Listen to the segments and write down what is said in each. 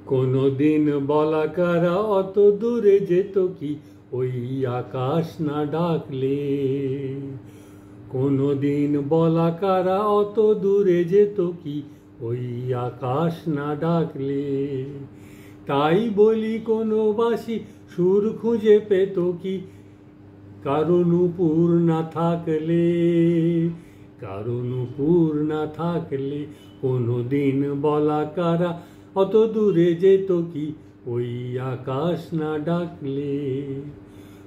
কোনদিন বলাকারা অত দূরে যেত কি ওই আকাশ না ডাকলে। কোনদিন বলাকারা অত দূরে যেত কি ওই আকাশ না ডাকলে। তাই বলি কোনো বাঁশি সুর খুঁজে পেত কি কারো নূপুর না থাকলে। কারো নূপুর না থাকলে কোনদিন বলাকারা অত দূরে যেত কি ওই আকাশ না ডাকলে।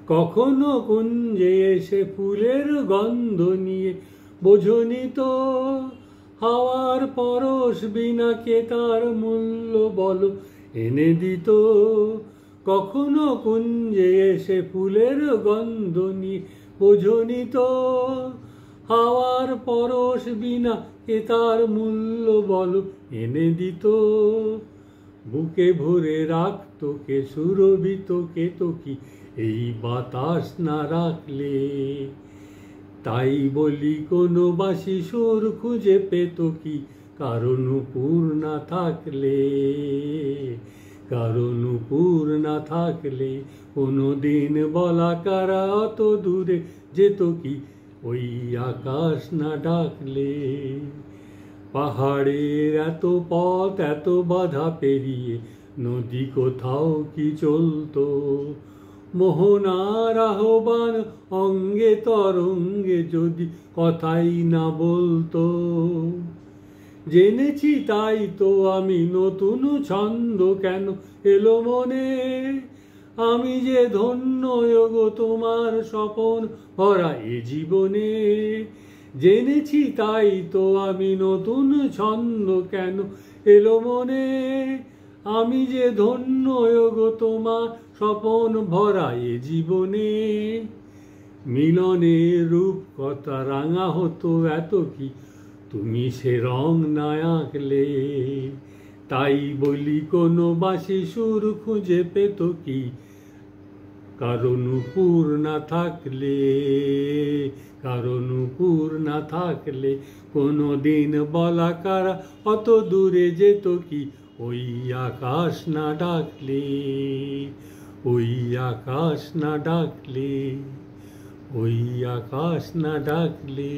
কখনো কুঞ্জে এসে ফুলের গন্ধ নিয়ে বোঝনি তো হাওয়ার পরশ বিনা কে তার মূল্য বলো এনে দিত। কখনো কুঞ্জে এসে ফুলের গন্ধ নিয়ে বোঝনি তো হাওয়ার পরশ বিনা কে তার মূল্য বলো এনে দিত। বুকে ভরে রাখত কে সুরভিত কে তো কি এই বাতাস না রাখলে। তাই বলি কোনো বাঁশি সুর খুঁজে পেত কি কারো নূপুর না থাকলে। কারো নূপুর না থাকলে কোনদিন বলাকারা অত দূরে যেত কি ওই আকাশ না ডাকলে। পাহাড়ের এত পথ এত বাধা পেরিয়ে নদী কোথাও কি চলতো। মোহনার আহ্বান অঙ্গে তরঙ্গে যদি কথাই না বলতো। জেনেছি তাই তো আমি নতুন ছন্দ কেন এলো মনে। আমি যে ধন্য গো তোমার স্বপন ভরা এ জীবনে। জেনেছি তাই তো আমি নতুন ছন্দ কেন এলো মনে। আমি যে ধন্য গো তোমার স্বপন ভরা এ জীবনে। মিলনের রূপ কথা রাঙা হতো এত কি তুমি সে রং না আঁকলে। তাই বলি কোনো বাঁশি সুর খুঁজে পেত কি কারো নূপুর না থাকলে। কারো নূপুর না থাকলে কোনদিন বলাকারা অত দূরে যেত কি ওই আকাশ না ডাকলে। ওই আকাশ না ডাকলে। ওই আকাশ না ডাকলে।